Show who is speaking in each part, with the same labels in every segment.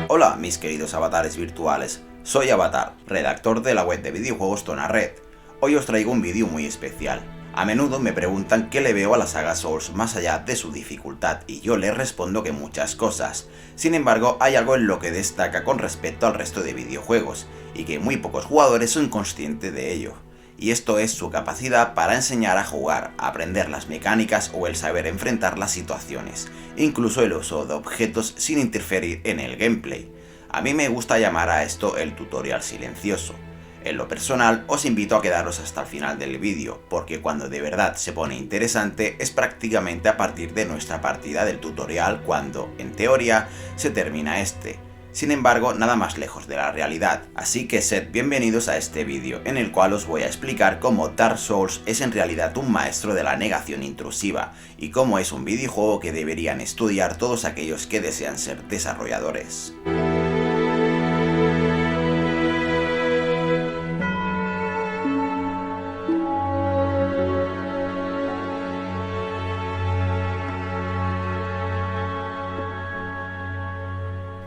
Speaker 1: Hola mis queridos avatares virtuales, soy Avatar, redactor de la web de videojuegos Zona Red. Hoy os traigo un vídeo muy especial. A menudo me preguntan qué le veo a la saga Souls más allá de su dificultad y yo les respondo que muchas cosas. Sin embargo, hay algo en lo que destaca con respecto al resto de videojuegos y que muy pocos jugadores son conscientes de ello. Y esto es su capacidad para enseñar a jugar, aprender las mecánicas o el saber enfrentar las situaciones, incluso el uso de objetos sin interferir en el gameplay. A mí me gusta llamar a esto el tutorial silencioso. En lo personal, os invito a quedaros hasta el final del vídeo, porque cuando de verdad se pone interesante es prácticamente a partir de nuestra partida del tutorial cuando, en teoría, se termina este. Sin embargo, nada más lejos de la realidad, así que sed bienvenidos a este vídeo, en el cual os voy a explicar cómo Dark Souls es en realidad un maestro de la negación intrusiva, y cómo es un videojuego que deberían estudiar todos aquellos que desean ser desarrolladores.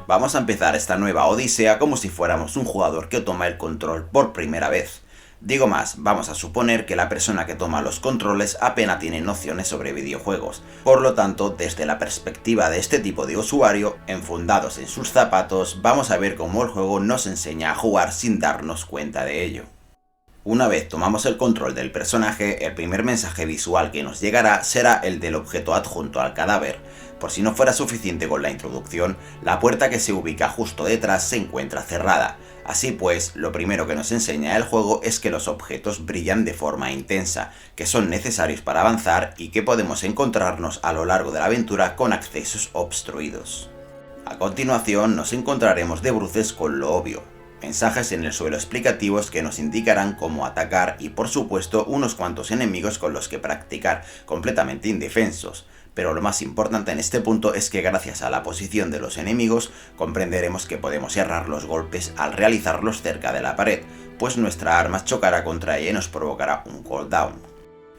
Speaker 1: Vamos a empezar esta nueva odisea como si fuéramos un jugador que toma el control por primera vez. Digo más, vamos a suponer que la persona que toma los controles apenas tiene nociones sobre videojuegos. Por lo tanto, desde la perspectiva de este tipo de usuario, enfundados en sus zapatos, vamos a ver cómo el juego nos enseña a jugar sin darnos cuenta de ello. Una vez tomamos el control del personaje, el primer mensaje visual que nos llegará será el del objeto adjunto al cadáver. Por si no fuera suficiente con la introducción, la puerta que se ubica justo detrás se encuentra cerrada. Así pues, lo primero que nos enseña el juego es que los objetos brillan de forma intensa, que son necesarios para avanzar y que podemos encontrarnos a lo largo de la aventura con accesos obstruidos. A continuación nos encontraremos de bruces con lo obvio. Mensajes en el suelo explicativos que nos indicarán cómo atacar y por supuesto unos cuantos enemigos con los que practicar, completamente indefensos. Pero lo más importante en este punto es que gracias a la posición de los enemigos comprenderemos que podemos errar los golpes al realizarlos cerca de la pared, pues nuestra arma chocará contra ella y nos provocará un cooldown.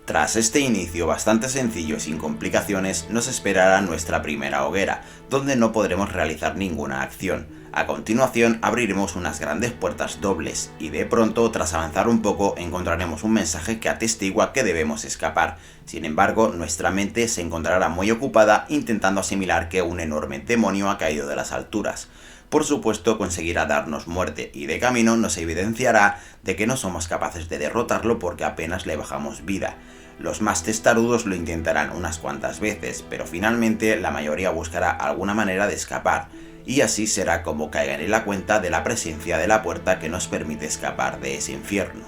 Speaker 1: Tras este inicio bastante sencillo y sin complicaciones, nos esperará nuestra primera hoguera, donde no podremos realizar ninguna acción. A continuación abriremos unas grandes puertas dobles y de pronto, tras avanzar un poco, encontraremos un mensaje que atestigua que debemos escapar. Sin embargo, nuestra mente se encontrará muy ocupada intentando asimilar que un enorme demonio ha caído de las alturas. Por supuesto, conseguirá darnos muerte y de camino nos evidenciará de que no somos capaces de derrotarlo porque apenas le bajamos vida. Los más testarudos lo intentarán unas cuantas veces, pero finalmente la mayoría buscará alguna manera de escapar, y así será como caigan en la cuenta de la presencia de la puerta que nos permite escapar de ese infierno.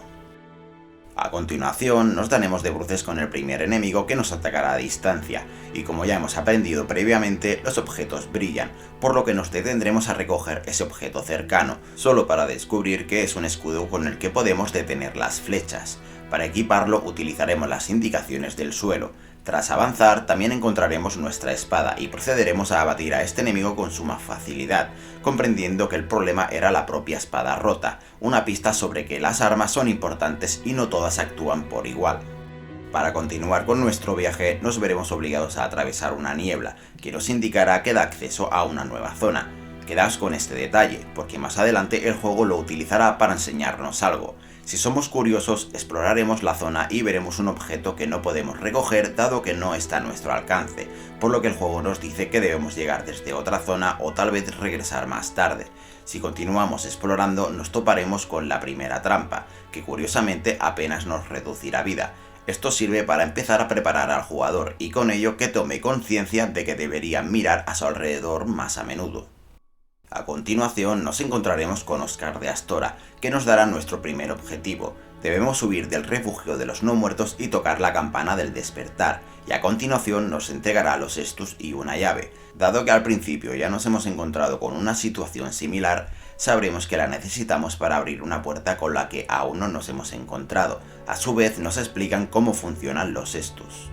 Speaker 1: A continuación nos daremos de bruces con el primer enemigo que nos atacará a distancia, y como ya hemos aprendido previamente, los objetos brillan, por lo que nos detendremos a recoger ese objeto cercano, solo para descubrir que es un escudo con el que podemos detener las flechas. Para equiparlo utilizaremos las indicaciones del suelo. Tras avanzar también encontraremos nuestra espada y procederemos a abatir a este enemigo con suma facilidad, comprendiendo que el problema era la propia espada rota, una pista sobre que las armas son importantes y no todas actúan por igual. Para continuar con nuestro viaje nos veremos obligados a atravesar una niebla, que nos indicará que da acceso a una nueva zona. Quedaos con este detalle, porque más adelante el juego lo utilizará para enseñarnos algo. Si somos curiosos, exploraremos la zona y veremos un objeto que no podemos recoger dado que no está a nuestro alcance, por lo que el juego nos dice que debemos llegar desde otra zona o tal vez regresar más tarde. Si continuamos explorando nos toparemos con la primera trampa, que curiosamente apenas nos reducirá vida. Esto sirve para empezar a preparar al jugador y con ello que tome conciencia de que debería mirar a su alrededor más a menudo. A continuación nos encontraremos con Oscar de Astora, que nos dará nuestro primer objetivo. Debemos huir del refugio de los no muertos y tocar la campana del despertar, y a continuación nos entregará los estus y una llave. Dado que al principio ya nos hemos encontrado con una situación similar, sabremos que la necesitamos para abrir una puerta con la que aún no nos hemos encontrado. A su vez nos explican cómo funcionan los estus.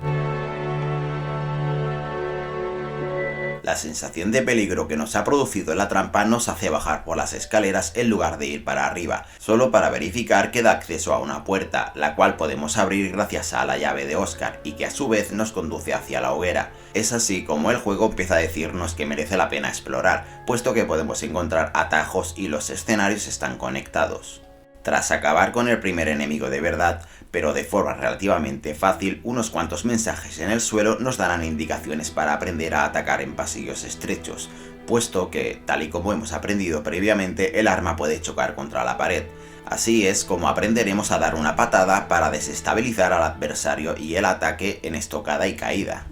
Speaker 1: La sensación de peligro que nos ha producido la trampa nos hace bajar por las escaleras en lugar de ir para arriba, solo para verificar que da acceso a una puerta, la cual podemos abrir gracias a la llave de Oscar y que a su vez nos conduce hacia la hoguera. Es así como el juego empieza a decirnos que merece la pena explorar, puesto que podemos encontrar atajos y los escenarios están conectados. Tras acabar con el primer enemigo de verdad, pero de forma relativamente fácil, unos cuantos mensajes en el suelo nos darán indicaciones para aprender a atacar en pasillos estrechos, puesto que, tal y como hemos aprendido previamente, el arma puede chocar contra la pared. Así es como aprenderemos a dar una patada para desestabilizar al adversario y el ataque en estocada y caída.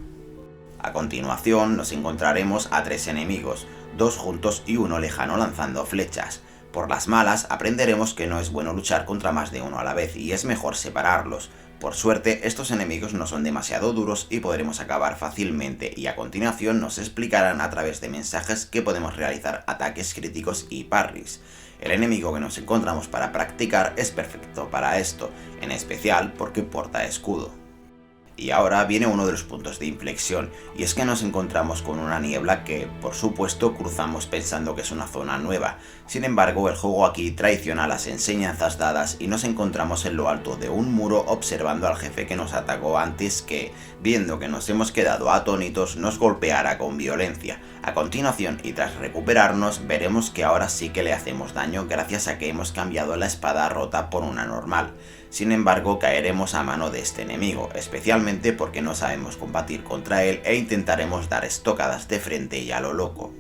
Speaker 1: A continuación nos encontraremos a 3 enemigos, 2 juntos y 1 lejano lanzando flechas. Por las malas aprenderemos que no es bueno luchar contra más de uno a la vez y es mejor separarlos. Por suerte, estos enemigos no son demasiado duros y podremos acabar fácilmente, y a continuación nos explicarán a través de mensajes que podemos realizar ataques críticos y parries. El enemigo que nos encontramos para practicar es perfecto para esto, en especial porque porta escudo. Y ahora viene uno de los puntos de inflexión, y es que nos encontramos con una niebla que, por supuesto, cruzamos pensando que es una zona nueva. Sin embargo, el juego aquí traiciona las enseñanzas dadas y nos encontramos en lo alto de un muro observando al jefe que nos atacó antes que, viendo que nos hemos quedado atónitos, nos golpeara con violencia. A continuación, y tras recuperarnos, veremos que ahora sí que le hacemos daño gracias a que hemos cambiado la espada rota por una normal. Sin embargo, caeremos a mano de este enemigo, especialmente porque no sabemos combatir contra él e intentaremos dar estocadas de frente y a lo loco.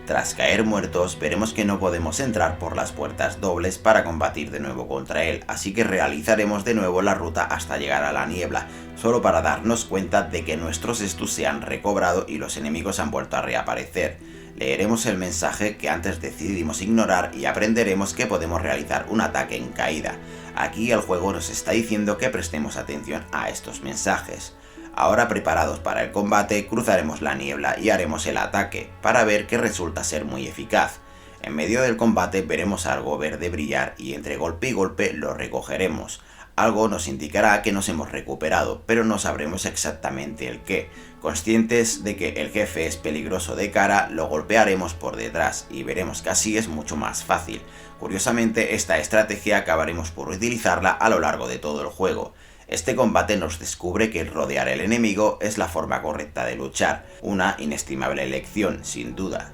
Speaker 1: Tras caer muertos, veremos que no podemos entrar por las puertas dobles para combatir de nuevo contra él, así que realizaremos de nuevo la ruta hasta llegar a la niebla, solo para darnos cuenta de que nuestros estus se han recobrado y los enemigos han vuelto a reaparecer. Leeremos el mensaje que antes decidimos ignorar y aprenderemos que podemos realizar un ataque en caída. Aquí el juego nos está diciendo que prestemos atención a estos mensajes. Ahora, preparados para el combate, cruzaremos la niebla y haremos el ataque, para ver que resulta ser muy eficaz. En medio del combate veremos algo verde brillar y entre golpe y golpe lo recogeremos. Algo nos indicará que nos hemos recuperado, pero no sabremos exactamente el qué. Conscientes de que el jefe es peligroso de cara, lo golpearemos por detrás y veremos que así es mucho más fácil. Curiosamente, esta estrategia acabaremos por utilizarla a lo largo de todo el juego. Este combate nos descubre que rodear al enemigo es la forma correcta de luchar, una inestimable elección, sin duda.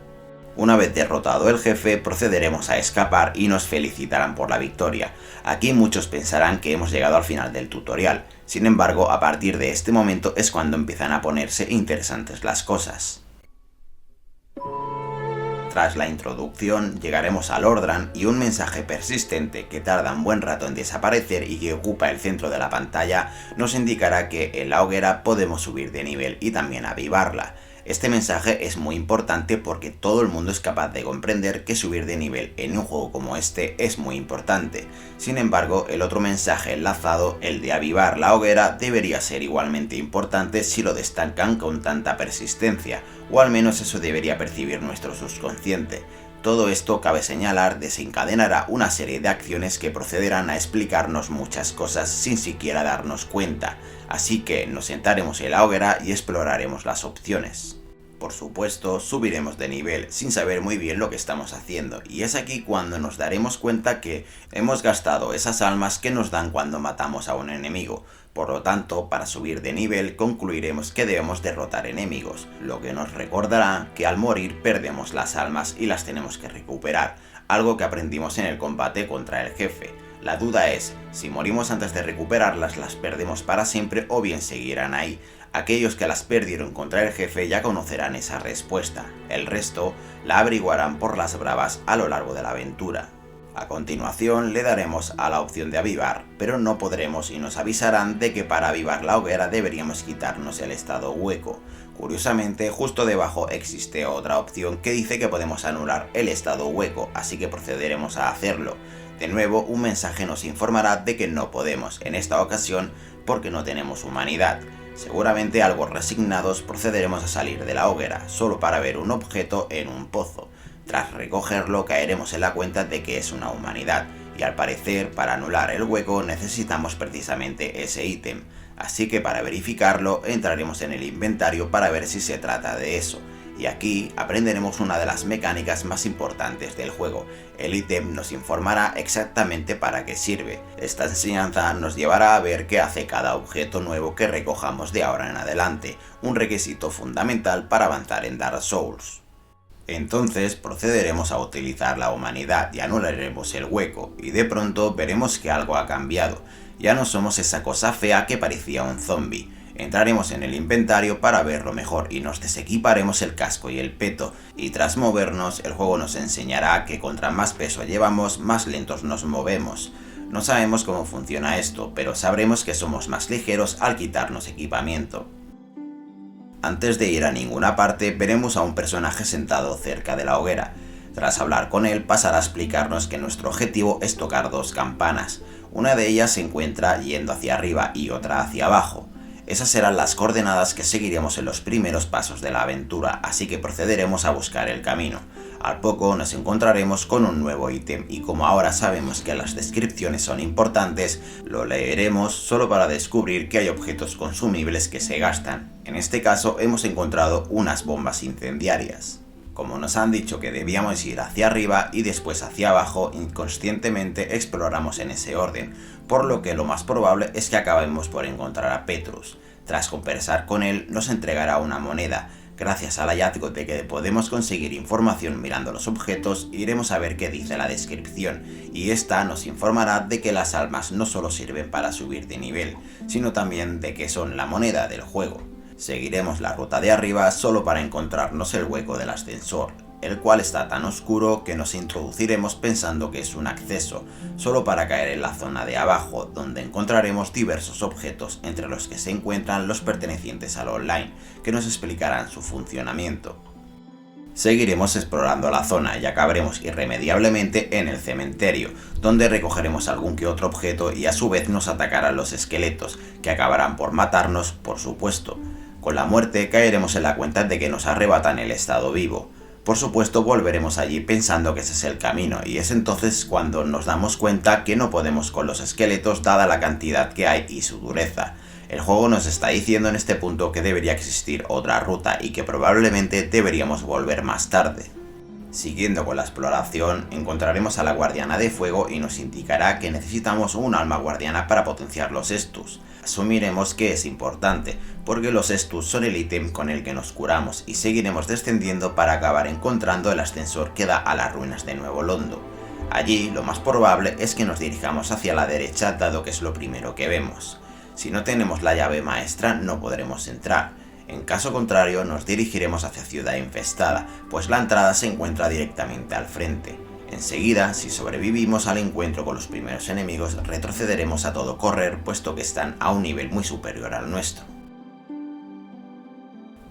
Speaker 1: Una vez derrotado el jefe, procederemos a escapar y nos felicitarán por la victoria. Aquí muchos pensarán que hemos llegado al final del tutorial, sin embargo, a partir de este momento es cuando empiezan a ponerse interesantes las cosas. Tras la introducción, llegaremos a Lordran y un mensaje persistente que tarda un buen rato en desaparecer y que ocupa el centro de la pantalla nos indicará que en la hoguera podemos subir de nivel y también avivarla. Este mensaje es muy importante porque todo el mundo es capaz de comprender que subir de nivel en un juego como este es muy importante. Sin embargo, el otro mensaje enlazado, el de avivar la hoguera, debería ser igualmente importante si lo destacan con tanta persistencia, o al menos eso debería percibir nuestro subconsciente. Todo esto, cabe señalar, desencadenará una serie de acciones que procederán a explicarnos muchas cosas sin siquiera darnos cuenta, así que nos sentaremos en la hoguera y exploraremos las opciones. Por supuesto, subiremos de nivel sin saber muy bien lo que estamos haciendo, y es aquí cuando nos daremos cuenta que hemos gastado esas almas que nos dan cuando matamos a un enemigo. Por lo tanto, para subir de nivel concluiremos que debemos derrotar enemigos, lo que nos recordará que al morir perdemos las almas y las tenemos que recuperar, algo que aprendimos en el combate contra el jefe. La duda es, si morimos antes de recuperarlas, las perdemos para siempre o bien seguirán ahí. Aquellos que las perdieron contra el jefe ya conocerán esa respuesta, el resto la averiguarán por las bravas a lo largo de la aventura. A continuación le daremos a la opción de avivar, pero no podremos y nos avisarán de que para avivar la hoguera deberíamos quitarnos el estado hueco. Curiosamente, justo debajo existe otra opción que dice que podemos anular el estado hueco, así que procederemos a hacerlo. De nuevo, un mensaje nos informará de que no podemos, en esta ocasión porque no tenemos humanidad. Seguramente algo resignados procederemos a salir de la hoguera, solo para ver un objeto en un pozo. Tras recogerlo caeremos en la cuenta de que es una humanidad, y al parecer para anular el hueco necesitamos precisamente ese ítem. Así que para verificarlo entraremos en el inventario para ver si se trata de eso. Y aquí aprenderemos una de las mecánicas más importantes del juego. El ítem nos informará exactamente para qué sirve. Esta enseñanza nos llevará a ver qué hace cada objeto nuevo que recojamos de ahora en adelante, un requisito fundamental para avanzar en Dark Souls. Entonces procederemos a utilizar la humanidad y anularemos el hueco, y de pronto veremos que algo ha cambiado. Ya no somos esa cosa fea que parecía un zombie. Entraremos en el inventario para verlo mejor y nos desequiparemos el casco y el peto, y tras movernos el juego nos enseñará que contra más peso llevamos, más lentos nos movemos. No sabemos cómo funciona esto, pero sabremos que somos más ligeros al quitarnos equipamiento. Antes de ir a ninguna parte, veremos a un personaje sentado cerca de la hoguera. Tras hablar con él, pasará a explicarnos que nuestro objetivo es tocar dos campanas. Una de ellas se encuentra yendo hacia arriba y otra hacia abajo. Esas serán las coordenadas que seguiremos en los primeros pasos de la aventura, así que procederemos a buscar el camino. Al poco nos encontraremos con un nuevo ítem y como ahora sabemos que las descripciones son importantes, lo leeremos solo para descubrir que hay objetos consumibles que se gastan. En este caso hemos encontrado unas bombas incendiarias. Como nos han dicho que debíamos ir hacia arriba y después hacia abajo, inconscientemente exploramos en ese orden, por lo que lo más probable es que acabemos por encontrar a Petrus. Tras conversar con él, nos entregará una moneda. Gracias al hallazgo de que podemos conseguir información mirando los objetos, iremos a ver qué dice la descripción, y esta nos informará de que las almas no solo sirven para subir de nivel, sino también de que son la moneda del juego. Seguiremos la ruta de arriba solo para encontrarnos el hueco del ascensor, el cual está tan oscuro que nos introduciremos pensando que es un acceso, solo para caer en la zona de abajo, donde encontraremos diversos objetos entre los que se encuentran los pertenecientes al online, que nos explicarán su funcionamiento. Seguiremos explorando la zona y acabaremos irremediablemente en el cementerio, donde recogeremos algún que otro objeto y a su vez nos atacarán los esqueletos, que acabarán por matarnos, por supuesto. Con la muerte caeremos en la cuenta de que nos arrebatan el estado vivo. Por supuesto volveremos allí pensando que ese es el camino, y es entonces cuando nos damos cuenta que no podemos con los esqueletos dada la cantidad que hay y su dureza. El juego nos está diciendo en este punto que debería existir otra ruta y que probablemente deberíamos volver más tarde. Siguiendo con la exploración, encontraremos a la guardiana de fuego y nos indicará que necesitamos un alma guardiana para potenciar los estus. Asumiremos que es importante, porque los estus son el ítem con el que nos curamos y seguiremos descendiendo para acabar encontrando el ascensor que da a las ruinas de Nuevo Londo. Allí lo más probable es que nos dirijamos hacia la derecha dado que es lo primero que vemos. Si no tenemos la llave maestra no podremos entrar. En caso contrario nos dirigiremos hacia Ciudad Infestada, pues la entrada se encuentra directamente al frente. Enseguida, si sobrevivimos al encuentro con los primeros enemigos, retrocederemos a todo correr, puesto que están a un nivel muy superior al nuestro.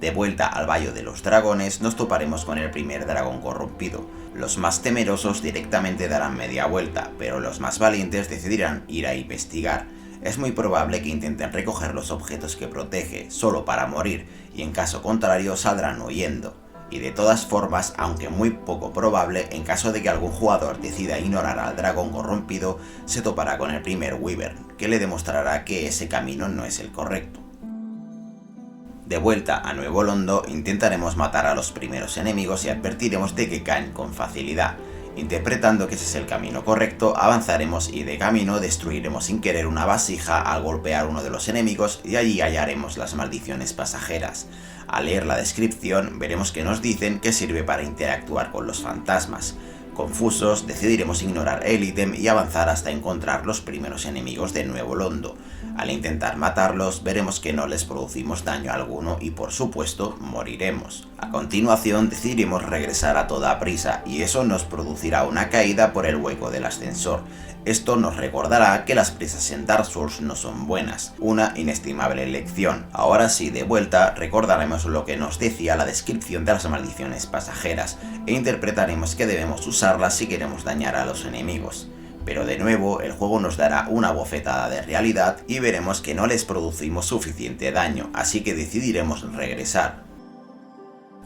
Speaker 1: De vuelta al Valle de los Dragones, nos toparemos con el primer dragón corrompido. Los más temerosos directamente darán media vuelta, pero los más valientes decidirán ir a investigar. Es muy probable que intenten recoger los objetos que protege, solo para morir, y en caso contrario saldrán huyendo. Y de todas formas, aunque muy poco probable, en caso de que algún jugador decida ignorar al dragón corrompido, se topará con el primer Wyvern, que le demostrará que ese camino no es el correcto. De vuelta a Nuevo Londo, intentaremos matar a los primeros enemigos y advertiremos de que caen con facilidad. Interpretando que ese es el camino correcto, avanzaremos y de camino destruiremos sin querer una vasija al golpear uno de los enemigos y allí hallaremos las maldiciones pasajeras. Al leer la descripción veremos que nos dicen que sirve para interactuar con los fantasmas. Confusos, decidiremos ignorar el ítem y avanzar hasta encontrar los primeros enemigos de Nuevo Londo. Al intentar matarlos, veremos que no les producimos daño alguno y por supuesto moriremos. A continuación decidiremos regresar a toda prisa y eso nos producirá una caída por el hueco del ascensor. Esto nos recordará que las prisas en Dark Souls no son buenas, una inestimable lección. Ahora sí, de vuelta, recordaremos lo que nos decía la descripción de las maldiciones pasajeras e interpretaremos que debemos usarlas si queremos dañar a los enemigos. Pero de nuevo, el juego nos dará una bofetada de realidad y veremos que no les producimos suficiente daño, así que decidiremos regresar.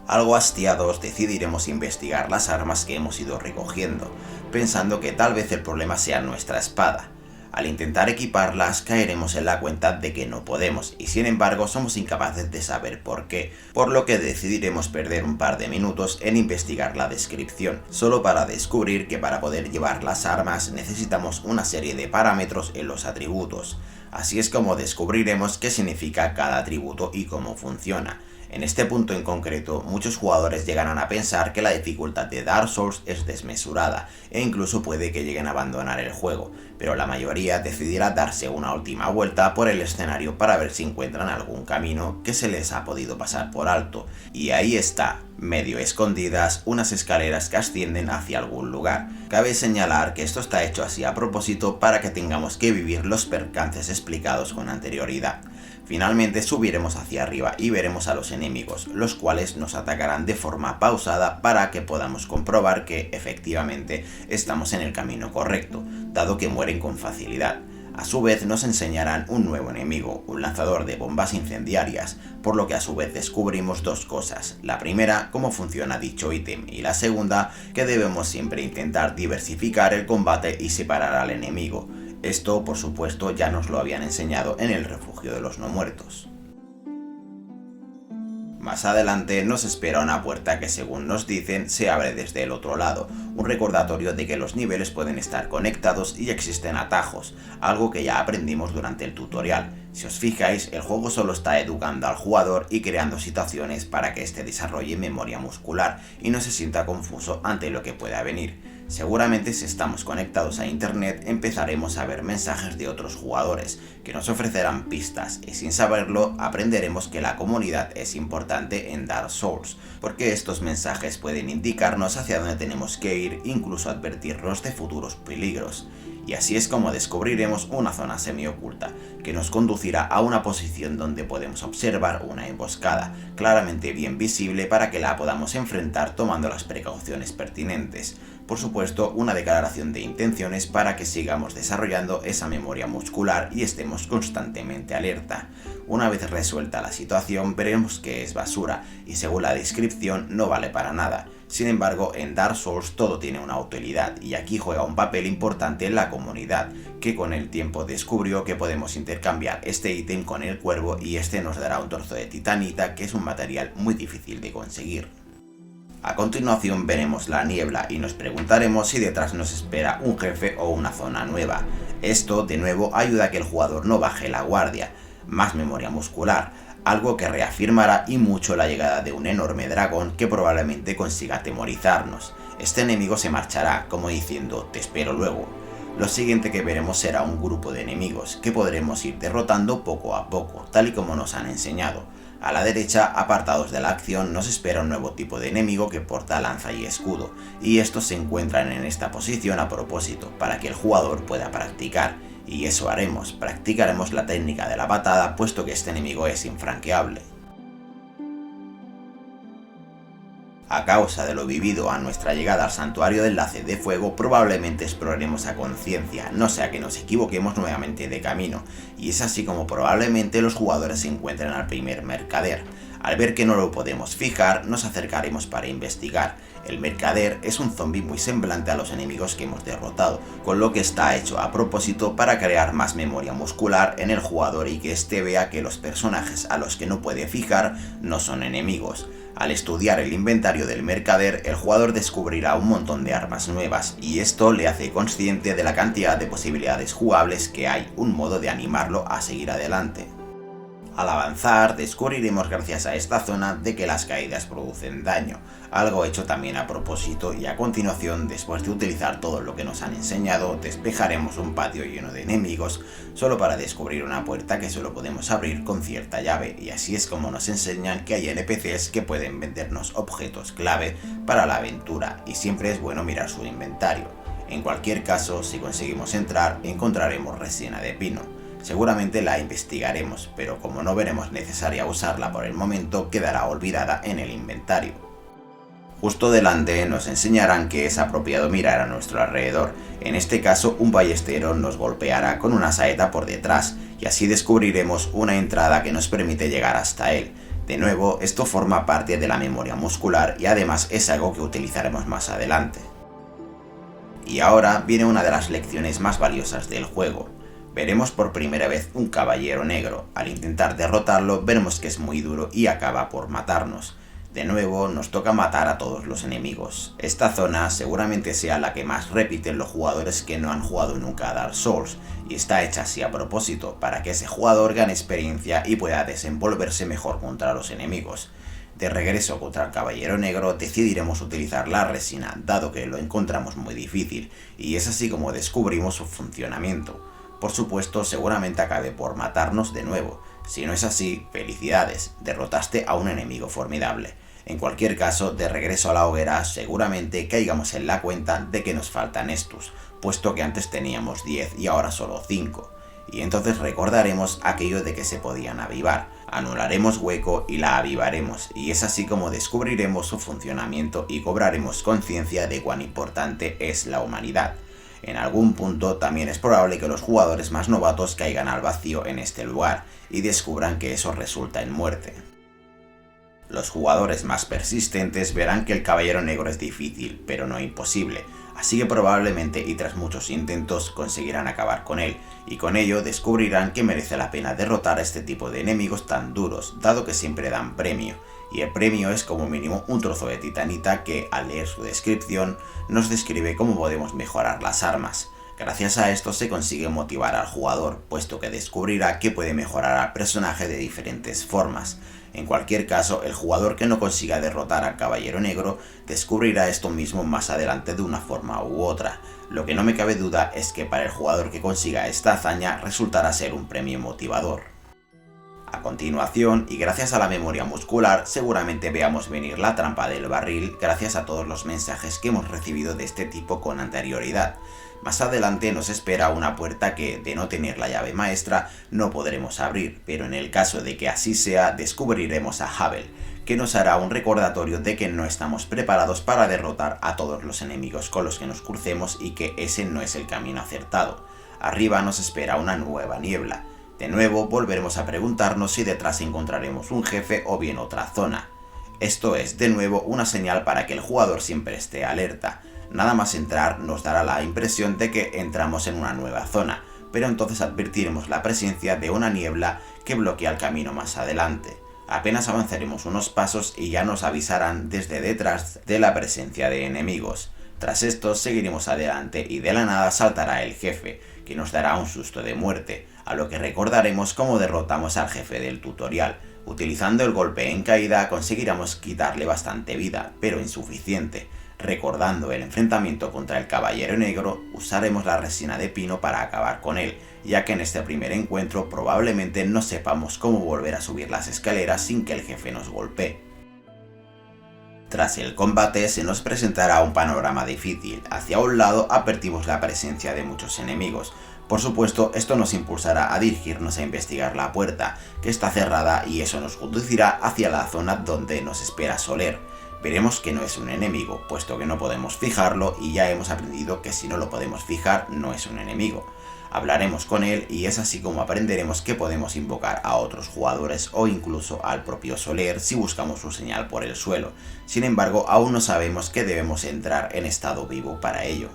Speaker 1: Algo hastiados, decidiremos investigar las armas que hemos ido recogiendo, pensando que tal vez el problema sea nuestra espada. Al intentar equiparlas caeremos en la cuenta de que no podemos y sin embargo somos incapaces de saber por qué, por lo que decidiremos perder un par de minutos en investigar la descripción, solo para descubrir que para poder llevar las armas necesitamos una serie de parámetros en los atributos. Así es como descubriremos qué significa cada atributo y cómo funciona. En este punto en concreto, muchos jugadores llegarán a pensar que la dificultad de Dark Souls es desmesurada e incluso puede que lleguen a abandonar el juego, pero la mayoría decidirá darse una última vuelta por el escenario para ver si encuentran algún camino que se les ha podido pasar por alto. Y ahí está, medio escondidas, unas escaleras que ascienden hacia algún lugar. Cabe señalar que esto está hecho así a propósito para que tengamos que vivir los percances explicados con anterioridad. Finalmente subiremos hacia arriba y veremos a los enemigos, los cuales nos atacarán de forma pausada para que podamos comprobar que efectivamente estamos en el camino correcto, dado que mueren con facilidad. A su vez nos enseñarán un nuevo enemigo, un lanzador de bombas incendiarias, por lo que a su vez descubrimos dos cosas. La primera, cómo funciona dicho ítem, y la segunda, que debemos siempre intentar diversificar el combate y separar al enemigo. Esto, por supuesto, ya nos lo habían enseñado en el refugio de los no muertos. Más adelante nos espera una puerta que, según nos dicen, se abre desde el otro lado, un recordatorio de que los niveles pueden estar conectados y existen atajos, algo que ya aprendimos durante el tutorial. Si os fijáis, el juego solo está educando al jugador y creando situaciones para que éste desarrolle memoria muscular y no se sienta confuso ante lo que pueda venir. Seguramente si estamos conectados a internet empezaremos a ver mensajes de otros jugadores que nos ofrecerán pistas y sin saberlo aprenderemos que la comunidad es importante en Dark Souls, porque estos mensajes pueden indicarnos hacia dónde tenemos que ir, incluso advertirnos de futuros peligros. Y así es como descubriremos una zona semioculta, que nos conducirá a una posición donde podemos observar una emboscada, claramente bien visible para que la podamos enfrentar tomando las precauciones pertinentes. Por supuesto, una declaración de intenciones para que sigamos desarrollando esa memoria muscular y estemos constantemente alerta. Una vez resuelta la situación, veremos que es basura y según la descripción no vale para nada. Sin embargo, en Dark Souls todo tiene una utilidad y aquí juega un papel importante la comunidad, que con el tiempo descubrió que podemos intercambiar este ítem con el cuervo y este nos dará un trozo de titanita, que es un material muy difícil de conseguir. A continuación veremos la niebla y nos preguntaremos si detrás nos espera un jefe o una zona nueva. Esto, de nuevo, ayuda a que el jugador no baje la guardia. Más memoria muscular, algo que reafirmará y mucho la llegada de un enorme dragón que probablemente consiga atemorizarnos. Este enemigo se marchará, como diciendo, te espero luego. Lo siguiente que veremos será un grupo de enemigos, que podremos ir derrotando poco a poco, tal y como nos han enseñado. A la derecha, apartados de la acción, nos espera un nuevo tipo de enemigo que porta lanza y escudo, y estos se encuentran en esta posición a propósito, para que el jugador pueda practicar. Y eso haremos, practicaremos la técnica de la patada, puesto que este enemigo es infranqueable. A causa de lo vivido a nuestra llegada al santuario del Lácer de Fuego, probablemente exploraremos a conciencia, no sea que nos equivoquemos nuevamente de camino, y es así como probablemente los jugadores se encuentren al primer mercader. Al ver que no lo podemos fijar, nos acercaremos para investigar. El mercader es un zombie muy semblante a los enemigos que hemos derrotado, con lo que está hecho a propósito para crear más memoria muscular en el jugador y que éste vea que los personajes a los que no puede fijar no son enemigos. Al estudiar el inventario del mercader, el jugador descubrirá un montón de armas nuevas, y esto le hace consciente de la cantidad de posibilidades jugables que hay, un modo de animarlo a seguir adelante. Al avanzar, descubriremos gracias a esta zona de que las caídas producen daño, algo hecho también a propósito, y a continuación, después de utilizar todo lo que nos han enseñado, despejaremos un patio lleno de enemigos, solo para descubrir una puerta que solo podemos abrir con cierta llave, y así es como nos enseñan que hay NPCs que pueden vendernos objetos clave para la aventura, y siempre es bueno mirar su inventario. En cualquier caso, si conseguimos entrar, encontraremos resina de pino. Seguramente la investigaremos, pero como no veremos necesaria usarla por el momento, quedará olvidada en el inventario. Justo delante nos enseñarán que es apropiado mirar a nuestro alrededor. En este caso, un ballestero nos golpeará con una saeta por detrás, y así descubriremos una entrada que nos permite llegar hasta él. De nuevo, esto forma parte de la memoria muscular y además es algo que utilizaremos más adelante. Y ahora viene una de las lecciones más valiosas del juego. Veremos por primera vez un caballero negro. Al intentar derrotarlo veremos que es muy duro y acaba por matarnos. De nuevo nos toca matar a todos los enemigos. Esta zona seguramente sea la que más repiten los jugadores que no han jugado nunca a Dark Souls, y está hecha así a propósito, para que ese jugador gane experiencia y pueda desenvolverse mejor contra los enemigos. De regreso contra el caballero negro decidiremos utilizar la resina, dado que lo encontramos muy difícil, y es así como descubrimos su funcionamiento. Por supuesto, seguramente acabe por matarnos de nuevo. Si no es así, felicidades, derrotaste a un enemigo formidable. En cualquier caso, de regreso a la hoguera, seguramente caigamos en la cuenta de que nos faltan estus, puesto que antes teníamos 10 y ahora solo 5. Y entonces recordaremos aquello de que se podían avivar, anularemos hueco y la avivaremos, y es así como descubriremos su funcionamiento y cobraremos conciencia de cuán importante es la humanidad. En algún punto también es probable que los jugadores más novatos caigan al vacío en este lugar y descubran que eso resulta en muerte. Los jugadores más persistentes verán que el caballero negro es difícil, pero no imposible, así que probablemente y tras muchos intentos conseguirán acabar con él, y con ello descubrirán que merece la pena derrotar a este tipo de enemigos tan duros, dado que siempre dan premio, y el premio es como mínimo un trozo de titanita que, al leer su descripción, nos describe cómo podemos mejorar las armas. Gracias a esto se consigue motivar al jugador, puesto que descubrirá que puede mejorar al personaje de diferentes formas. En cualquier caso, el jugador que no consiga derrotar al caballero negro descubrirá esto mismo más adelante de una forma u otra. Lo que no me cabe duda es que para el jugador que consiga esta hazaña resultará ser un premio motivador. A continuación, y gracias a la memoria muscular, seguramente veamos venir la trampa del barril gracias a todos los mensajes que hemos recibido de este tipo con anterioridad. Más adelante nos espera una puerta que, de no tener la llave maestra, no podremos abrir, pero en el caso de que así sea, descubriremos a Havel, que nos hará un recordatorio de que no estamos preparados para derrotar a todos los enemigos con los que nos crucemos y que ese no es el camino acertado. Arriba nos espera una nueva niebla. De nuevo volveremos a preguntarnos si detrás encontraremos un jefe o bien otra zona. Esto es, de nuevo, una señal para que el jugador siempre esté alerta. Nada más entrar nos dará la impresión de que entramos en una nueva zona, pero entonces advertiremos la presencia de una niebla que bloquea el camino más adelante. Apenas avanzaremos unos pasos y ya nos avisarán desde detrás de la presencia de enemigos. Tras esto seguiremos adelante y de la nada saltará el jefe, que nos dará un susto de muerte, a lo que recordaremos cómo derrotamos al jefe del tutorial. Utilizando el golpe en caída conseguiremos quitarle bastante vida, pero insuficiente. Recordando el enfrentamiento contra el caballero negro, usaremos la resina de pino para acabar con él, ya que en este primer encuentro probablemente no sepamos cómo volver a subir las escaleras sin que el jefe nos golpee. Tras el combate se nos presentará un panorama difícil. Hacia un lado advertimos la presencia de muchos enemigos. Por supuesto, esto nos impulsará a dirigirnos a investigar la puerta, que está cerrada, y eso nos conducirá hacia la zona donde nos espera Soler. Veremos que no es un enemigo, puesto que no podemos fijarlo y ya hemos aprendido que si no lo podemos fijar no es un enemigo. Hablaremos con él y es así como aprenderemos que podemos invocar a otros jugadores o incluso al propio Soler si buscamos su señal por el suelo. Sin embargo, aún no sabemos que debemos entrar en estado vivo para ello.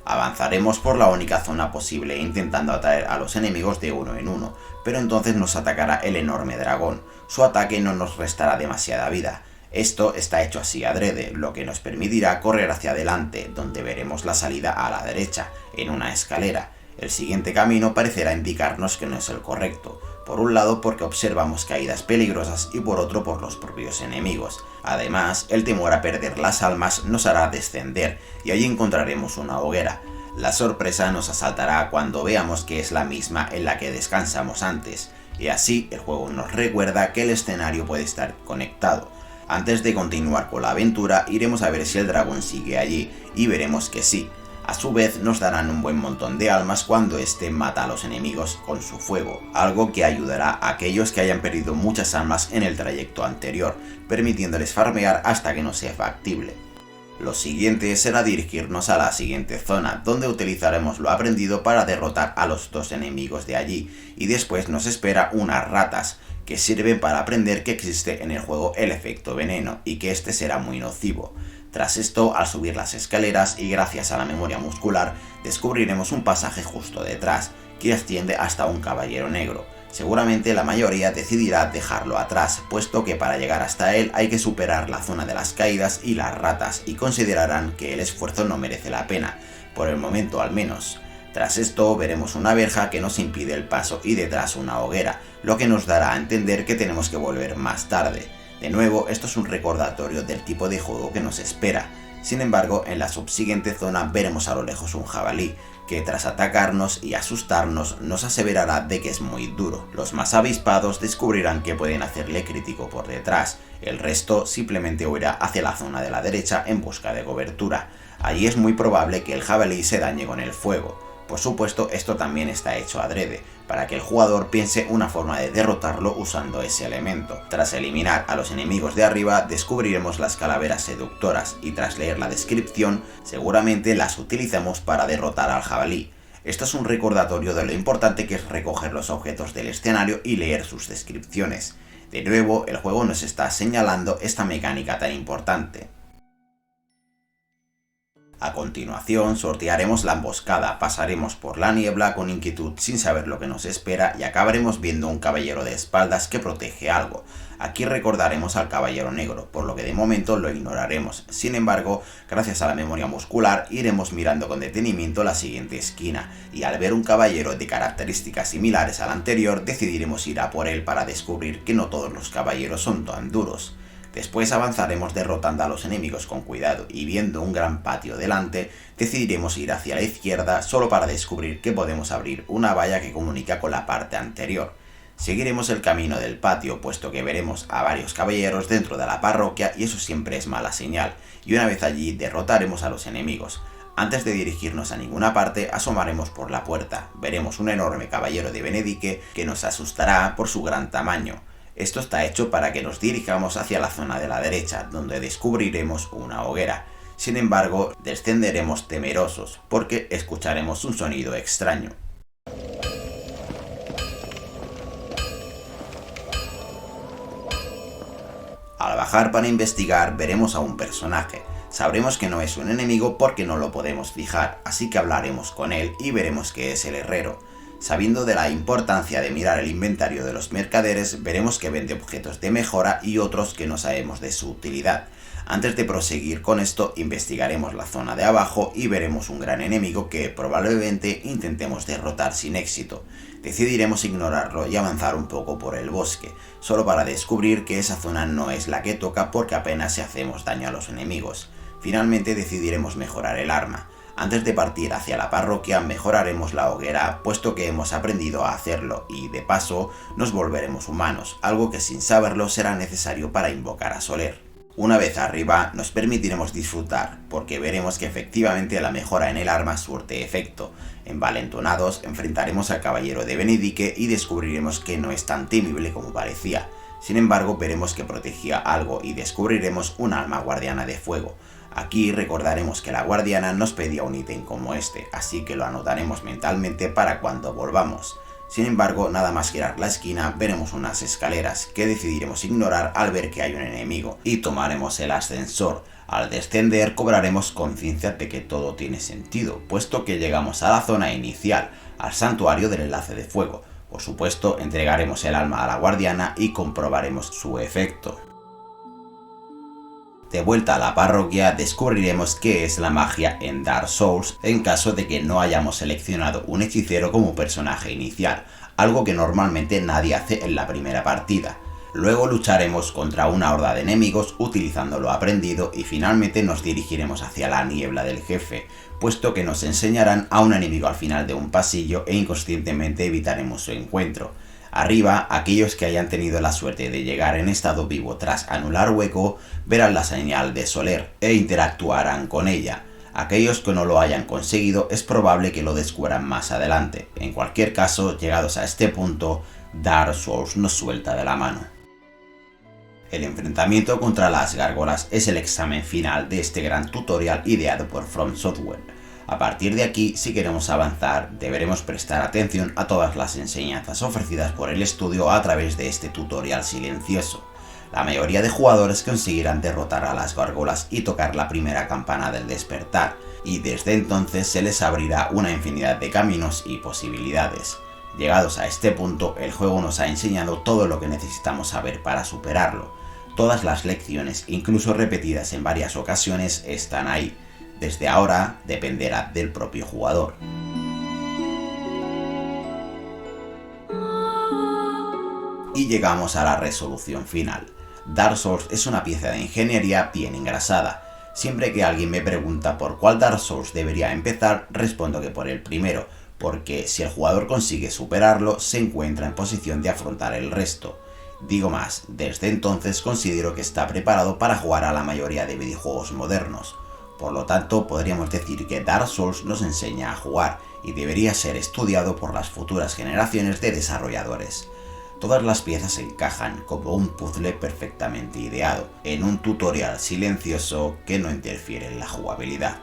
Speaker 1: Avanzaremos por la única zona posible intentando atraer a los enemigos de uno en uno, pero entonces nos atacará el enorme dragón. Su ataque no nos restará demasiada vida. Esto está hecho así adrede, lo que nos permitirá correr hacia adelante, donde veremos la salida a la derecha, en una escalera. El siguiente camino parecerá indicarnos que no es el correcto, por un lado porque observamos caídas peligrosas y por otro por los propios enemigos. Además, el temor a perder las almas nos hará descender, y allí encontraremos una hoguera. La sorpresa nos asaltará cuando veamos que es la misma en la que descansamos antes, y así el juego nos recuerda que el escenario puede estar conectado. Antes de continuar con la aventura, iremos a ver si el dragón sigue allí, y veremos que sí. A su vez nos darán un buen montón de almas cuando éste mata a los enemigos con su fuego, algo que ayudará a aquellos que hayan perdido muchas almas en el trayecto anterior, permitiéndoles farmear hasta que no sea factible. Lo siguiente será dirigirnos a la siguiente zona, donde utilizaremos lo aprendido para derrotar a los dos enemigos de allí, y después nos espera unas ratas, que sirven para aprender que existe en el juego el efecto veneno, y que este será muy nocivo. Tras esto, al subir las escaleras y gracias a la memoria muscular, descubriremos un pasaje justo detrás, que asciende hasta un caballero negro. Seguramente la mayoría decidirá dejarlo atrás, puesto que para llegar hasta él hay que superar la zona de las caídas y las ratas, y considerarán que el esfuerzo no merece la pena, por el momento al menos. Tras esto veremos una verja que nos impide el paso y detrás una hoguera, lo que nos dará a entender que tenemos que volver más tarde. De nuevo, esto es un recordatorio del tipo de juego que nos espera. Sin embargo, en la subsiguiente zona veremos a lo lejos un jabalí, que tras atacarnos y asustarnos nos aseverará de que es muy duro. Los más avispados descubrirán que pueden hacerle crítico por detrás, el resto simplemente huirá hacia la zona de la derecha en busca de cobertura. Allí es muy probable que el jabalí se dañe con el fuego. Por supuesto, esto también está hecho adrede, para que el jugador piense una forma de derrotarlo usando ese elemento. Tras eliminar a los enemigos de arriba, descubriremos las calaveras seductoras, y tras leer la descripción, seguramente las utilizamos para derrotar al jabalí. Esto es un recordatorio de lo importante que es recoger los objetos del escenario y leer sus descripciones. De nuevo, el juego nos está señalando esta mecánica tan importante. A continuación, sortearemos la emboscada, pasaremos por la niebla con inquietud sin saber lo que nos espera y acabaremos viendo un caballero de espaldas que protege algo. Aquí recordaremos al caballero negro, por lo que de momento lo ignoraremos. Sin embargo, gracias a la memoria muscular, iremos mirando con detenimiento la siguiente esquina, y al ver un caballero de características similares al anterior, decidiremos ir a por él para descubrir que no todos los caballeros son tan duros. Después avanzaremos derrotando a los enemigos con cuidado y viendo un gran patio delante, decidiremos ir hacia la izquierda solo para descubrir que podemos abrir una valla que comunica con la parte anterior. Seguiremos el camino del patio, puesto que veremos a varios caballeros dentro de la parroquia y eso siempre es mala señal, y una vez allí derrotaremos a los enemigos. Antes de dirigirnos a ninguna parte, asomaremos por la puerta, veremos un enorme caballero de Benedique que nos asustará por su gran tamaño. Esto está hecho para que nos dirijamos hacia la zona de la derecha, donde descubriremos una hoguera. Sin embargo, descenderemos temerosos, porque escucharemos un sonido extraño. Al bajar para investigar, veremos a un personaje. Sabremos que no es un enemigo porque no lo podemos fijar, así que hablaremos con él y veremos que es el herrero. Sabiendo de la importancia de mirar el inventario de los mercaderes, veremos que vende objetos de mejora y otros que no sabemos de su utilidad. Antes de proseguir con esto, investigaremos la zona de abajo y veremos un gran enemigo que probablemente intentemos derrotar sin éxito. Decidiremos ignorarlo y avanzar un poco por el bosque, solo para descubrir que esa zona no es la que toca porque apenas si hacemos daño a los enemigos. Finalmente decidiremos mejorar el arma. Antes de partir hacia la parroquia mejoraremos la hoguera, puesto que hemos aprendido a hacerlo y, de paso, nos volveremos humanos, algo que sin saberlo será necesario para invocar a Soler. Una vez arriba nos permitiremos disfrutar, porque veremos que efectivamente la mejora en el arma surte efecto. Envalentonados enfrentaremos al caballero de Benedique y descubriremos que no es tan temible como parecía. Sin embargo, veremos que protegía algo y descubriremos un alma guardiana de fuego. Aquí recordaremos que la guardiana nos pedía un ítem como este, así que lo anotaremos mentalmente para cuando volvamos. Sin embargo, nada más girar la esquina, veremos unas escaleras que decidiremos ignorar al ver que hay un enemigo, y tomaremos el ascensor. Al descender cobraremos conciencia de que todo tiene sentido, puesto que llegamos a la zona inicial, al santuario del enlace de fuego. Por supuesto, entregaremos el alma a la guardiana y comprobaremos su efecto. De vuelta a la parroquia, descubriremos qué es la magia en Dark Souls en caso de que no hayamos seleccionado un hechicero como personaje inicial, algo que normalmente nadie hace en la primera partida. Luego lucharemos contra una horda de enemigos utilizando lo aprendido y finalmente nos dirigiremos hacia la niebla del jefe, puesto que nos enseñarán a un enemigo al final de un pasillo e inconscientemente evitaremos su encuentro. Arriba, aquellos que hayan tenido la suerte de llegar en estado vivo tras anular hueco, verán la señal de Soler e interactuarán con ella. Aquellos que no lo hayan conseguido es probable que lo descubran más adelante. En cualquier caso, llegados a este punto, Dark Souls nos suelta de la mano. El enfrentamiento contra las gárgolas es el examen final de este gran tutorial ideado por From Software. A partir de aquí, si queremos avanzar, deberemos prestar atención a todas las enseñanzas ofrecidas por el estudio a través de este tutorial silencioso. La mayoría de jugadores conseguirán derrotar a las gárgolas y tocar la primera campana del despertar, y desde entonces se les abrirá una infinidad de caminos y posibilidades. Llegados a este punto, el juego nos ha enseñado todo lo que necesitamos saber para superarlo. Todas las lecciones, incluso repetidas en varias ocasiones, están ahí. Desde ahora dependerá del propio jugador. Y llegamos a la resolución final. Dark Souls es una pieza de ingeniería bien engrasada. Siempre que alguien me pregunta por cuál Dark Souls debería empezar, respondo que por el primero, porque si el jugador consigue superarlo, se encuentra en posición de afrontar el resto. Digo más, desde entonces considero que está preparado para jugar a la mayoría de videojuegos modernos. Por lo tanto, podríamos decir que Dark Souls nos enseña a jugar y debería ser estudiado por las futuras generaciones de desarrolladores. Todas las piezas encajan como un puzzle perfectamente ideado, en un tutorial silencioso que no interfiere en la jugabilidad.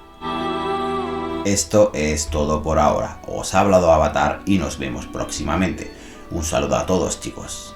Speaker 1: Esto es todo por ahora, os ha hablado Avatar y nos vemos próximamente. Un saludo a todos, chicos.